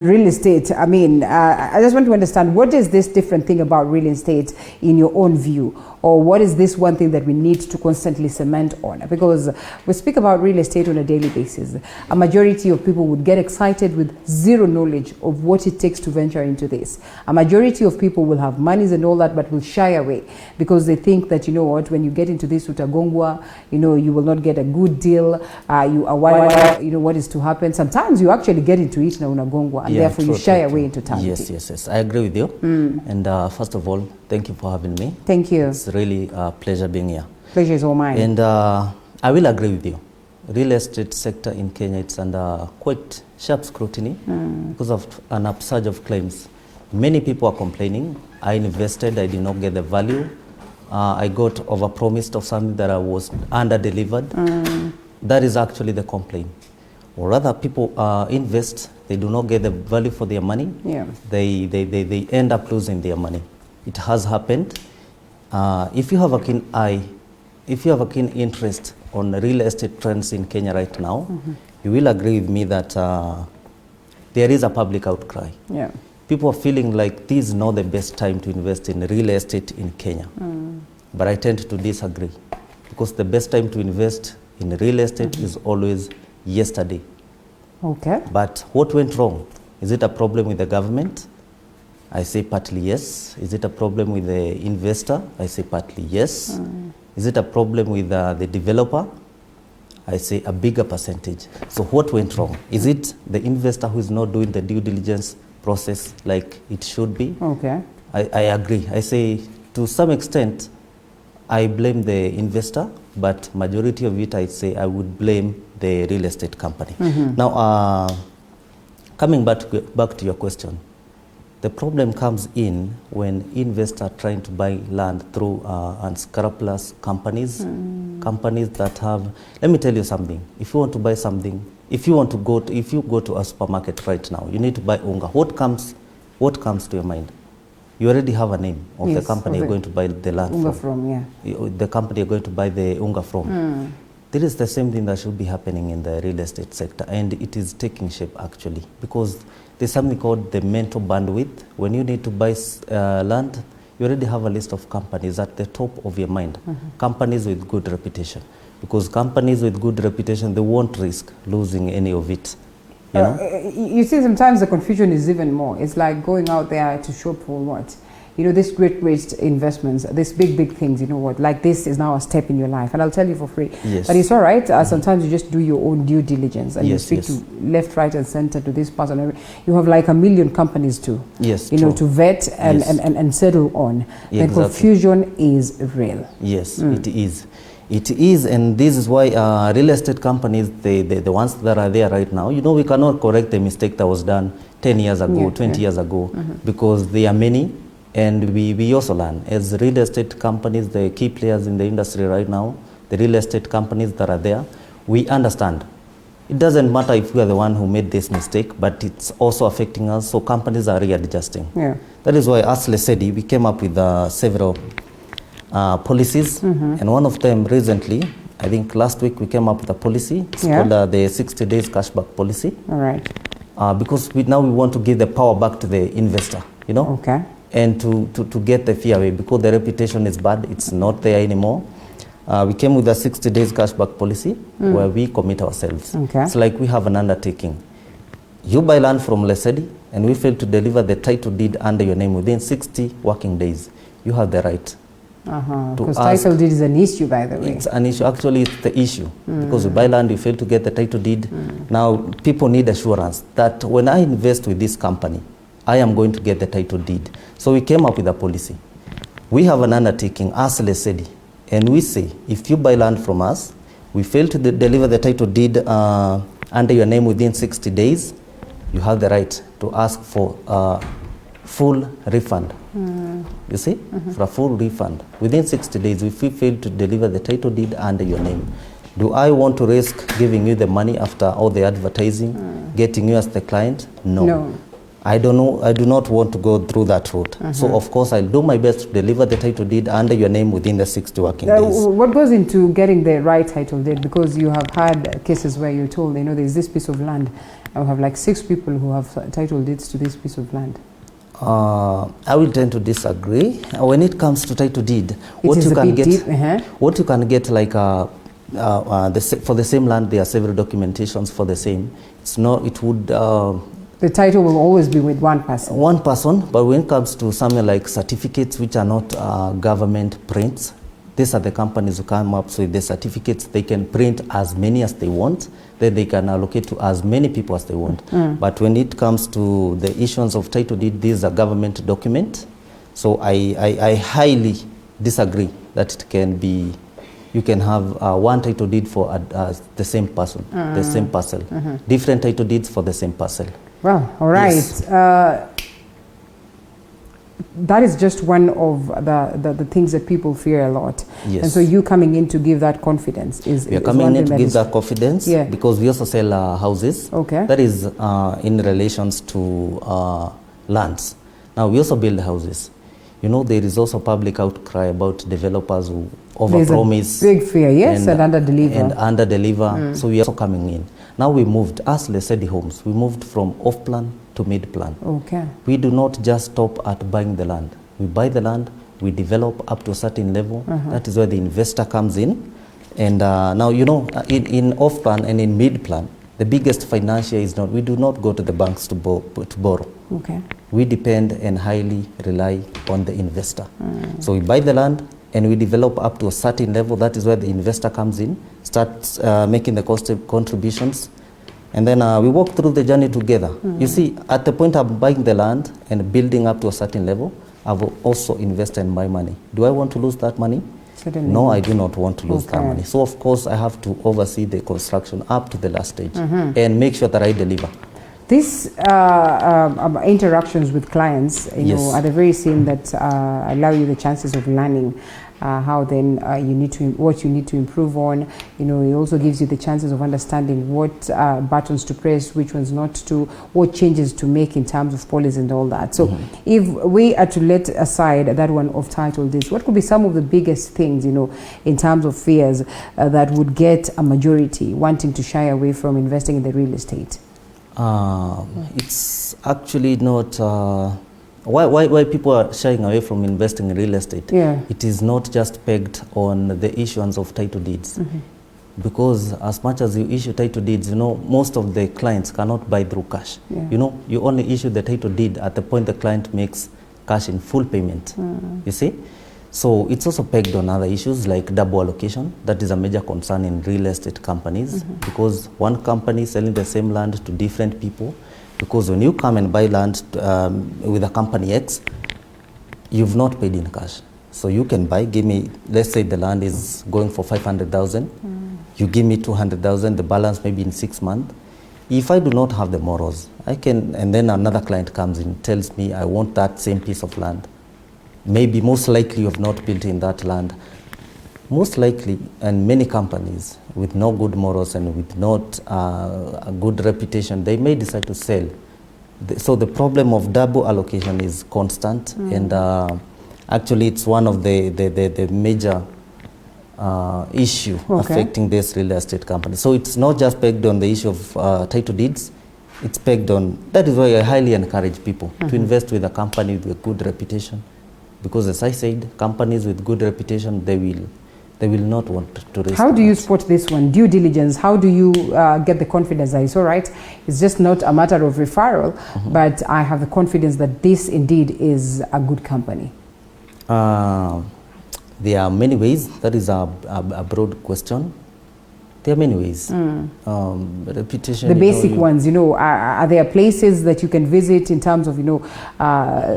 Real estate, I mean, I just want to understand, what is this different thing about real estate in your own view? Or what is this one thing that we need to constantly cement on? Because we speak about real estate on a daily basis. A majority of people would get excited with zero knowledge of what it takes to venture into this. A majority of people will have monies and all that, but will shy away because they think that, you know what, when you get into this utagongwa, you know, you will not get a good deal. You are worried, you know, what is to happen. Sometimes you actually get into it na unagongwa, and therefore you shy away into town. Yes. I agree with you. And first of all, thank you for having me. Thank you. It's really a pleasure being here. Pleasure is all mine. And I will agree with you. Real estate sector in Kenya, it's under quite sharp scrutiny because of an upsurge of claims. Many people are complaining. I invested, I did not get the value. I got overpromised of something that I was under-delivered. That is actually the complaint. Or rather, people invest, they do not get the value for their money. Yeah. They end up losing their money. It has happened. If you have a keen eye, if you have a keen interest on real estate trends in Kenya right now, you will agree with me that there is a public outcry. Yeah. People are feeling like this is not the best time to invest in real estate in Kenya. But I tend to disagree, because the best time to invest in real estate is always yesterday. Okay. But what went wrong? Is it a problem with the government? I say partly yes. Is it a problem with the investor? I say partly yes. Is it a problem with the developer? I say a bigger percentage. So what went wrong? Is it the investor who is not doing the due diligence process like it should be? Okay. I agree. I say to some extent, I blame the investor, but majority of it, I say I would blame the real estate company. Now, coming back to your question, the problem comes in when investors are trying to buy land through unscrupulous companies, companies that have. Let me tell you something. If you want to buy something, if you go to a supermarket right now, you need to buy unga. What comes to your mind? You already have a name of the company you're going to buy the land unga from. Yeah. The company you're going to buy the unga from. There is the same thing that should be happening in the real estate sector, and it is taking shape actually, because there's something called the mental bandwidth. When you need to buy land, you already have a list of companies at the top of your mind, companies with good reputation, because companies with good reputation, they won't risk losing any of it. You know? You see, sometimes the confusion is even more. It's like going out there to shop for what? You know, these great investments, these big things, you know what, like this is now a step in your life. And I'll tell you for free. Yes. But it's all right. Sometimes you just do your own due diligence and you speak yes. to left, right, and center to this person. You have like a million companies to, yes, you know, to vet and settle on. Yeah, the confusion is real. Yes, it is. It is, and this is why real estate companies, the ones that are there right now, you know, we cannot correct the mistake that was done 10 years ago, 20 years ago, because there are many, and we also learn. As real estate companies, the key players in the industry right now, the real estate companies that are there, we understand. It doesn't matter if we are the one who made this mistake, but it's also affecting us, so companies are readjusting. Yeah. That is why, as Lesedi, we came up with several policies, and one of them recently, I think last week, we came up with a policy. It's called the 60 days cashback policy. All right. Because now we want to give the power back to the investor, you know? Okay. And to get the fear away, because the reputation is bad, it's not there anymore. We came with a 60 days cashback policy where we commit ourselves. Okay. It's like we have an undertaking. You buy land from Lesedi and we fail to deliver the title deed under your name within 60 working days. You have the right. Because title deed is an issue, by the way. It's an issue. Actually, it's the issue. Because you buy land, you fail to get the title deed. Now, people need assurance that when I invest with this company, I am going to get the title deed. So we came up with a policy. We have an undertaking as Lesedi, and we say, if you buy land from us, we fail to deliver the title deed under your name within 60 days, you have the right to ask for full refund. You see, for a full refund. Within 60 days, if we fail to deliver the title deed under your name, do I want to risk giving you the money after all the advertising, getting you as the client? No. I do not want to go through that route. So, of course, I'll do my best to deliver the title deed under your name within the 60 working days. What goes into getting the right title deed? Because you have had cases where you're told, you know, there's this piece of land I have like 6 people who have title deeds to this piece of land. I will tend to disagree. When it comes to title deed, what you can get like for the same land, there are several documentations for the same. The title will always be with one person. One person, but when it comes to something like certificates, which are not government prints, these are the companies who come up with the certificates. They can print as many as they want, then they can allocate to as many people as they want. But when it comes to the issuance of title deed, this is a government document. So I highly disagree that it can be, you can have one title deed for the same person, the same parcel. Different title deeds for the same parcel. Well, all right. Yes. That is just one of the things that people fear a lot. Yes. And so you coming in to give that confidence we are coming in to give that confidence, because we also sell houses. Okay. That is in relations to lands. Now we also build houses. You know, there is also public outcry about developers who overpromise. There's a big fear, yes, and under-deliver. So we are also coming in. Now we moved, as Lesedi Homes, we moved from off-plan to mid-plan. Okay. We do not just stop at buying the land. We buy the land, we develop up to a certain level. That is where the investor comes in. And now, you know, in off-plan and in mid-plan, the biggest financier is not, we do not go to the banks to borrow. Okay. We depend and highly rely on the investor. So we buy the land and we develop up to a certain level. That is where the investor comes in, starts making the contributions, and then we walk through the journey together. You see, at the point of buying the land and building up to a certain level, I will also invest in my money. Do I want to lose that money? Certainly. No, I do not want to lose that money. So of course I have to oversee the construction up to the last stage and make sure that I deliver. These interactions with clients, you know, are the very same that allow you the chances of learning how then what you need to improve on. You know, it also gives you the chances of understanding what buttons to press, which ones not to, what changes to make in terms of policy and all that. So if we are to let aside that one of title deeds, what could be some of the biggest things, you know, in terms of fears that would get a majority wanting to shy away from investing in the real estate? It's actually not why people are shying away from investing in real estate. It is not just pegged on the issuance of title deeds, because as much as you issue title deeds, you know, most of the clients cannot buy through cash. You know, you only issue the title deed at the point the client makes cash in full payment. You see. So it's also pegged on other issues like double allocation. That is a major concern in real estate companies, because one company is selling the same land to different people. Because when you come and buy land with a company X, you've not paid in cash. So you can buy, give me, let's say the land is going for 500,000. You give me 200,000, the balance maybe in 6 months. If I do not have the morals, I can, and then another client comes in, tells me I want that same piece of land. Maybe most likely you have not built in that land. Most likely, and many companies with no good morals and with not a good reputation, they may decide to sell. So the problem of double allocation is constant, and actually it's one of the major issue affecting this real estate company. So it's not just pegged on the issue of title deeds. It's pegged on, that is why I highly encourage people to invest with a company with a good reputation. Because as I said, companies with good reputation, they will not want to risk. How do you spot this one? Due diligence. How do you get the confidence that it's all right? It's just not a matter of referral, but I have the confidence that this indeed is a good company. There are many ways. That is a broad question. There are many ways. Reputation. The basic ones, you know, are there places that you can visit in terms of, you know,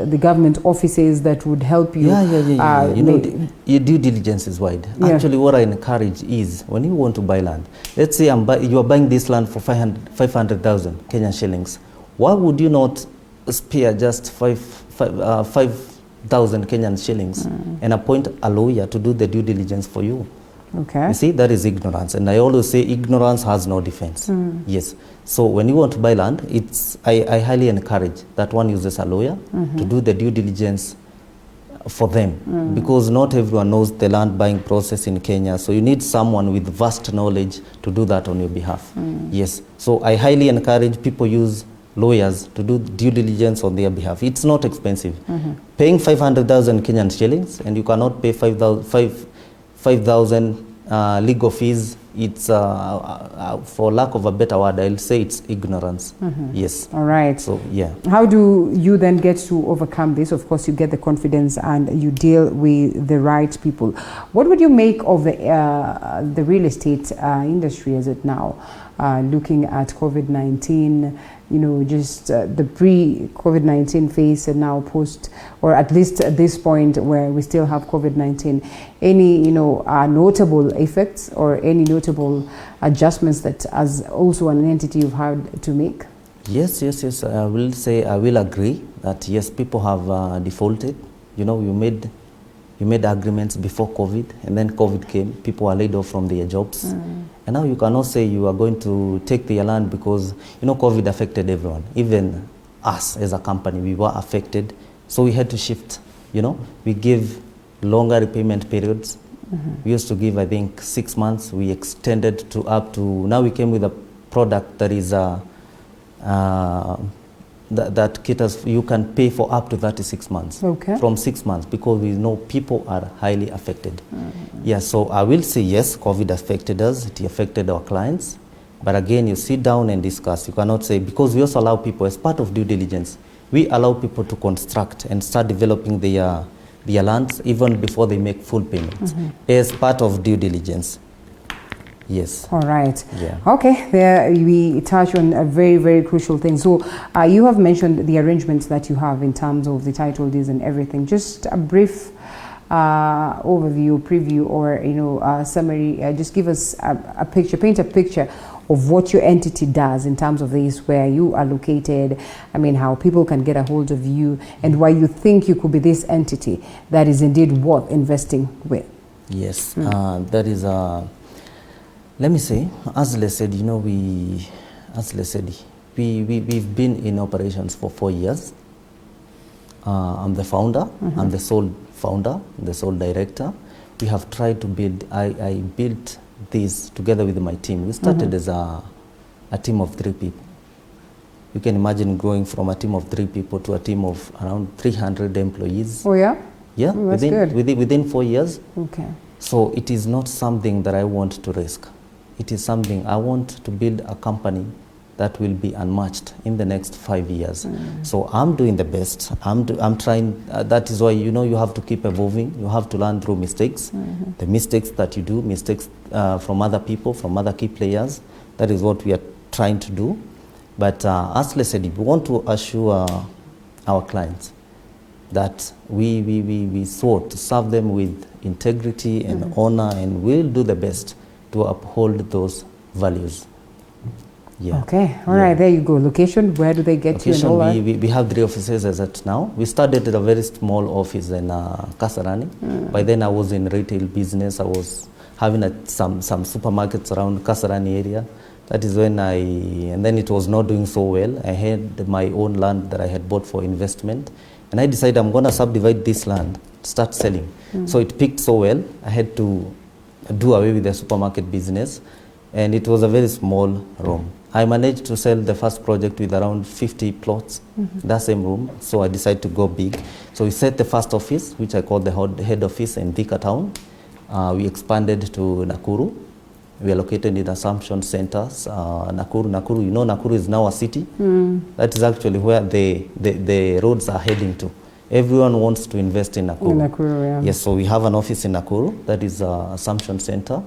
the government offices that would help you? You know, your due diligence is wide. Actually, what I encourage is when you want to buy land, let's say you are buying this land for 500,000 Kenyan shillings. Why would you not spare just 5,000 Kenyan shillings and appoint a lawyer to do the due diligence for you? Okay. You see, that is ignorance. And I always say ignorance has no defense. Yes. So when you want to buy land, I highly encourage that one uses a lawyer to do the due diligence for them, because not everyone knows the land buying process in Kenya. So you need someone with vast knowledge to do that on your behalf. Yes. So I highly encourage people use lawyers to do due diligence on their behalf. It's not expensive. Paying 500,000 Kenyan shillings, and you cannot pay 5,000 legal fees. It's for lack of a better word, I'll say it's ignorance. Yes. All right. So yeah. How do you then get to overcome this? Of course, you get the confidence and you deal with the right people. What would you make of the real estate industry as it now? Looking at COVID-19, you know, just the pre-COVID-19 phase and now post, or at least at this point where we still have COVID-19, any, you know, notable effects or any notable adjustments that as also an entity you've had to make? Yes. I will agree that yes, people have defaulted. You know, you made agreements before COVID, and then COVID came. People are laid off from their jobs, and now you cannot say you are going to take their land, because you know COVID affected everyone, even us as a company. We were affected, so we had to shift. You know, we give longer repayment periods. We used to give, I think, 6 months. We extended to up to now. We came with a product that is that caters, you can pay for up to 36 months. Okay. From 6 months, because we know people are highly affected. Yeah, so I will say yes, COVID affected us, it affected our clients. But again, you sit down and discuss. You cannot say, because we also allow people, as part of due diligence, we allow people to construct and start developing their lands even before they make full payments, as part of due diligence. Yes. All right. Yeah. Okay. There we touch on a very, very crucial thing. So you have mentioned the arrangements that you have in terms of the title deeds and everything. Just a brief overview, preview, or summary. Just give us a picture, paint a picture of what your entity does in terms of this, where you are located. I mean, how people can get a hold of you, and why you think you could be this entity that is indeed worth investing with. Yes. That is let me say, as Les said, we've been in operations for 4 years. I'm the founder. I'm the sole founder, the sole director. We have tried to build. I built this together with my team. We started as a team of 3 people. You can imagine growing from a team of 3 people to a team of around 300 employees. Oh yeah. Yeah. Oh, that's good. Within 4 years. Okay. So it is not something that I want to risk. It is something I want to build a company that will be unmatched in the next 5 years. So I'm doing the best. I'm trying. That is why you have to keep evolving. You have to learn through mistakes. The mistakes that you do, mistakes from other people, from other key players. That is what we are trying to do. But as I said, we want to assure our clients that we sought to serve them with integrity and honor, and we'll do the best to uphold those values. Yeah. Okay. All right. There you go. Location. Where do they get you? And all that? We have 3 offices as at now. We started at a very small office in Kasarani. By then I was in retail business. I was having some supermarkets around Kasarani area. That is when and then it was not doing so well. I had my own land that I had bought for investment. And I decided I'm going to subdivide this land, start selling. So it picked so well, I had to do away with the supermarket business. And it was a very small room. I managed to sell the first project with around 50 plots, that same room. So I decided to go big. So we set the first office, which I called the head office in Thika town. We expanded to Nakuru. We are located in Assumption Centers, Nakuru. Nakuru is now a city. That is actually where the roads are heading to. Everyone wants to invest in Nakuru. In Nakuru, yeah. Yes, so we have an office in Nakuru, that is Assumption Center,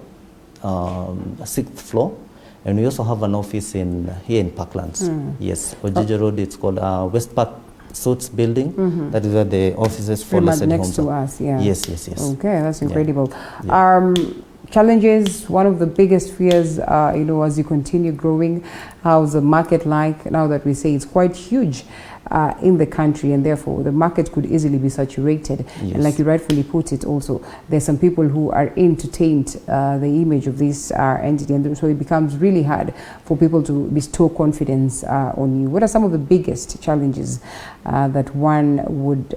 6th floor. And we also have an office here in Parklands. Yes, Ojiji Road, it's called West Park Suits Building. That is where the offices for listed homes next to us, yeah. Yes. Okay, that's incredible. Yeah. Challenges, one of the biggest fears, as you continue growing, how's the market like now that we say it's quite huge? in the country, and therefore the market could easily be saturated. Yes. And like you rightfully put it also, there's some people who are in to taint the image of this entity, and so it becomes really hard for people to bestow confidence on you. What are some of the biggest challenges that one would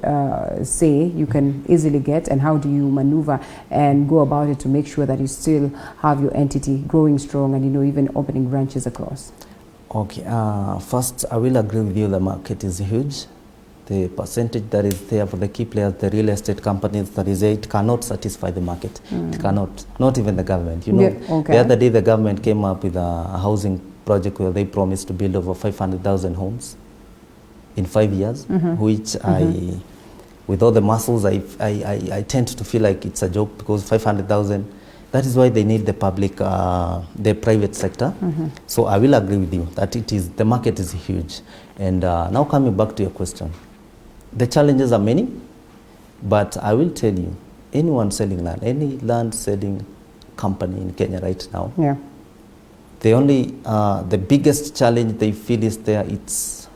say you can easily get, and how do you maneuver and go about it to make sure that you still have your entity growing strong and, you know, even opening branches across? Okay, first I will agree with you, the market is huge. The percentage that is there for the key players, the real estate companies, that is it cannot satisfy the market. It cannot, not even the government. You know, Yeah, okay. The other day the government came up with a housing project where they promised to build over 500,000 homes in 5 years, which I, with all the muscles, I tend to feel like it's a joke, because 500,000, that is why they need the public, the private sector. So I will agree with you that it is, the market is huge. And now coming back to your question, the challenges are many, but I will tell you, anyone selling land, any land selling company in Kenya right now, Yeah. the only, the biggest challenge they feel is there, it's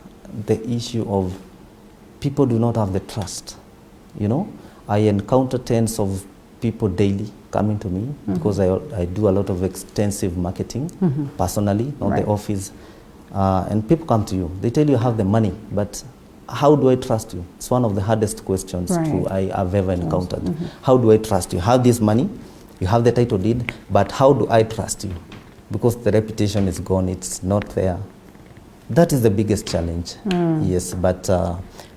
the issue of people do not have the trust. You know, I encounter tens of people daily coming to me because I do a lot of extensive marketing personally, not the office. And people come to you, they tell you have the money, but how do I trust you? It's one of the hardest questions I have ever encountered. How do I trust you? Have this money, you have the title deed, but how do I trust you? Because the reputation is gone, it's not there. That is the biggest challenge. Yes, but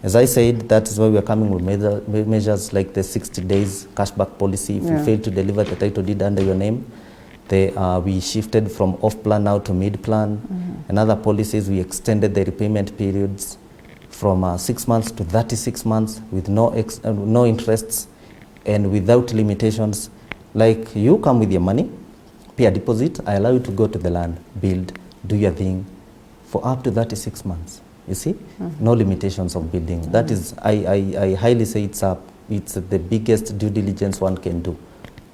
as I said, that is why we are coming with measures like the 60 days cashback policy. If you fail to deliver the title deed under your name, we shifted from off-plan now to mid-plan. And other policies, we extended the repayment periods from 6 months to 36 months with no interests and without limitations. Like, you come with your money, pay a deposit, I allow you to go to the land, build, do your thing for up to 36 months. You see, no limitations of building. That is, I highly say it's the biggest due diligence one can do,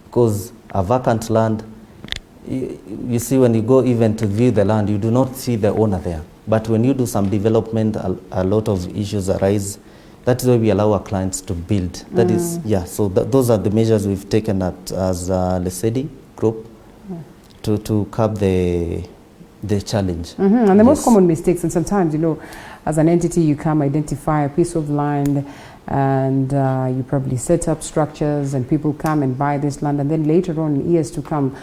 because a vacant land, you see, when you go even to view the land, you do not see the owner there. But when you do some development, a lot of issues arise. That is why we allow our clients to build. That is, so those are the measures we've taken as Lesedi Group to curb the challenge. And the most common mistakes, and sometimes, you know, as an entity, you come identify a piece of land and you probably set up structures and people come and buy this land, and then later on, in years to come,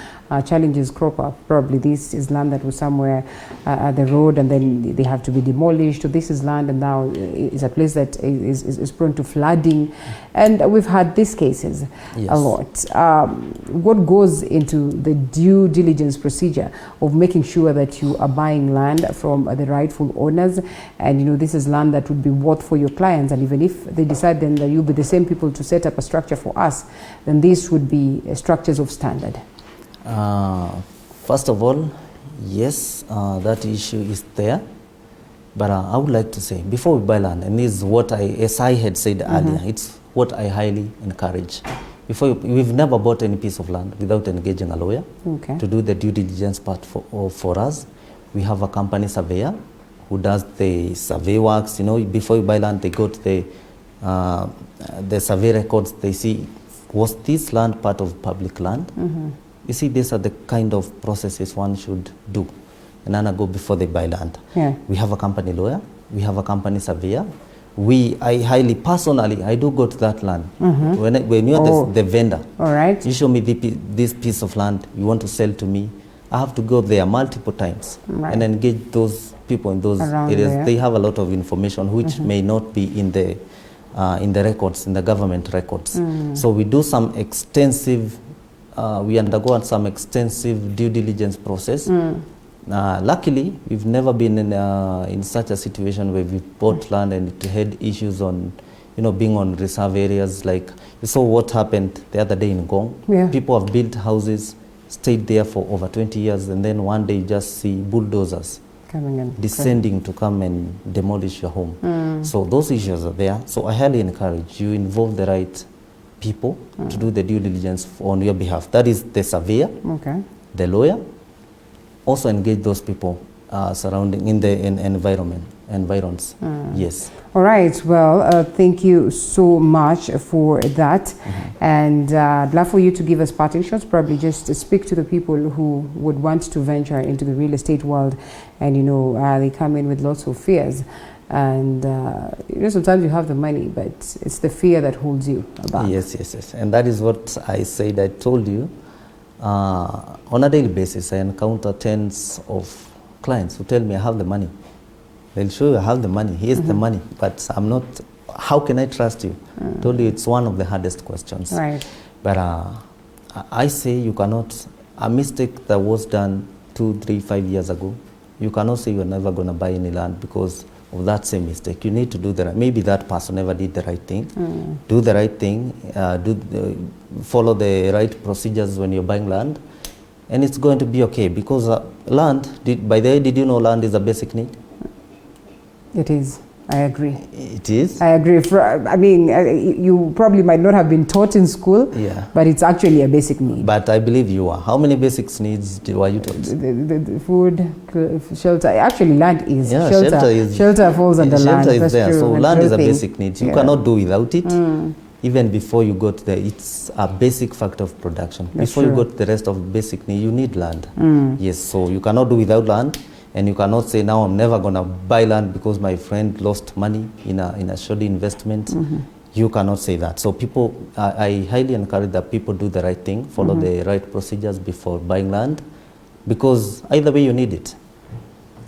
challenges crop up. Probably this is land that was somewhere at the road, and then they have to be demolished. So this is land, and now is a place that is prone to flooding, and we've had these cases a lot. What goes into the due diligence procedure of making sure that you are buying land from the rightful owners, and, you know, this is land that would be worth for your clients, and even if they decide then that you'll be the same people to set up a structure for us, then these would be structures of standard? First of all, yes, that issue is there. But I would like to say, before we buy land, and this is what as I had said earlier, it's what I highly encourage. We've never bought any piece of land without engaging a lawyer to do the due diligence part for us. We have a company surveyor who does the survey works. You know, before you buy land, they go to the survey records. They see, was this land part of public land? You see, these are the kind of processes one should do and then go before they buy land. We have a company lawyer, we have a company surveyor. I highly, personally, I do go to that land. When you're the vendor, you show me this piece of land you want to sell to me, I have to go there multiple times and engage those people in those areas. There. They have a lot of information which may not be in the records, in the government records. So we do some extensive, we undergo some extensive due diligence process. Luckily, we've never been in such a situation where we bought land and it had issues on, you know, being on reserve areas. Like, you saw what happened the other day in Gong. People have built houses, stayed there for over 20 years, and then one day you just see bulldozers coming in, descending to come and demolish your home. So those issues are there. So I highly encourage you involve the right people to do the due diligence on your behalf. That is the surveyor, the lawyer. Also engage those people surrounding in the environs. Yes. All right. Well, thank you so much for that. And I'd love for you to give us parting shots, probably just speak to the people who would want to venture into the real estate world. And, you know, they come in with lots of fears. And, you know, sometimes you have the money, but it's the fear that holds you back. Yes. And that is what I said. I told you, on a daily basis, I encounter tens of clients who tell me I have the money. They'll show you I have the money. Here's the money, but I'm not. How can I trust you? I told you it's one of the hardest questions. Right. But I say you cannot. A mistake that was done 2, 3, 5 years ago, you cannot say you're never going to buy any land because of that same mistake. You need to do the right. Maybe that person never did the right thing. Do the right thing. Follow the right procedures when you're buying land, and it's going to be okay. Because land, by the way, did you know land is a basic need? It is. I agree. It is? I agree. I mean, you probably might not have been taught in school, but it's actually a basic need. But I wbelieve you are. How many basic needs were you taught? The food, shelter. Actually, land is. Yeah, shelter falls under land. Shelter is there. True. So land is a basic need. You cannot do without it. Even before you got there, it's a basic factor of production. Before you got the rest of basic need, you need land. Yes, so you cannot do without land. And you cannot say, now I'm never going to buy land because my friend lost money in a shoddy investment. You cannot say that. So people, I highly encourage that people do the right thing, follow the right procedures before buying land, because either way you need it.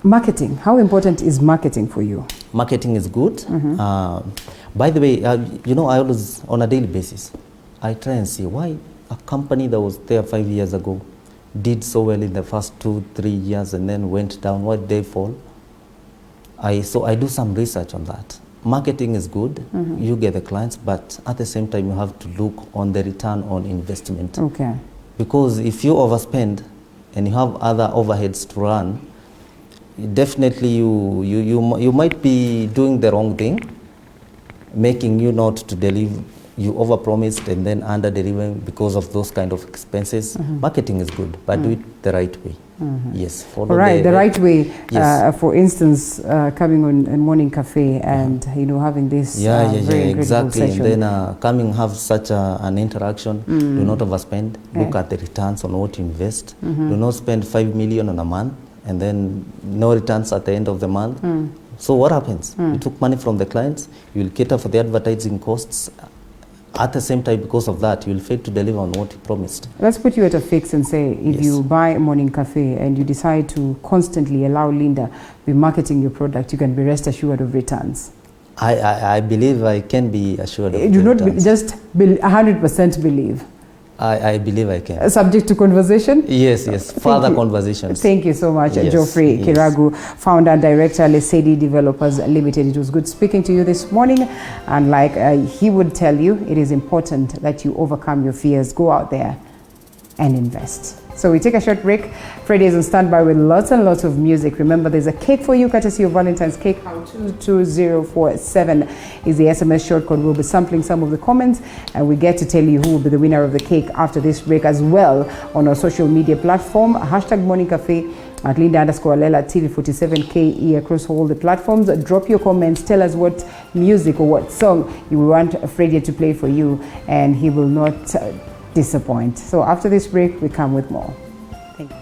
Marketing. How important is marketing for you? Marketing is good. By the way, you know, I always, on a daily basis, I try and see why a company that was there 5 years ago did so well in the first 2, 3 years and then went down. Why did they fall? So I do some research on that. Marketing is good. You get the clients, but at the same time you have to look on the return on investment. Okay. Because if you overspend and you have other overheads to run, definitely you might be doing the wrong thing, making you not to deliver. You overpromised and then under-delivering because of those kind of expenses. Marketing is good, but do it the right way. Yes, follow the right way. Yes. For instance, coming on Morning Cafe and you know having this very exactly. session. And then coming have such an interaction. Do not overspend. Look at the returns on what you invest. Do not spend 5 million on a month and then no returns at the end of the month. So what happens? You took money from the clients. You will cater for the advertising costs. At the same time, because of that, you will fail to deliver on what you promised. Let's put you at a fix and say, if you buy Morning Cafe and you decide to constantly allow Linda be marketing your product, you can be rest assured of returns. I believe I can be assured of returns. Do not just 100% believe. I believe I can. Subject to conversation? Yes. Further conversations. Thank you so much, Geoffrey Kiragu, founder and director, Lesedi Developers Limited. It was good speaking to you this morning. And like he would tell you, it is important that you overcome your fears. Go out there and invest. So we take a short break. Freddie is on standby with lots and lots of music. Remember, there's a cake for you, courtesy of Valentine's Cake. 22047 is the SMS short code. We'll be sampling some of the comments, and we get to tell you who will be the winner of the cake after this break as well on our social media platform. Hashtag Morning Cafe at Linda_Alela TV47KE across all the platforms. Drop your comments. Tell us what music or what song you want Freddie to play for you, and he will not disappoint. So after this break, we come with more. Thank you.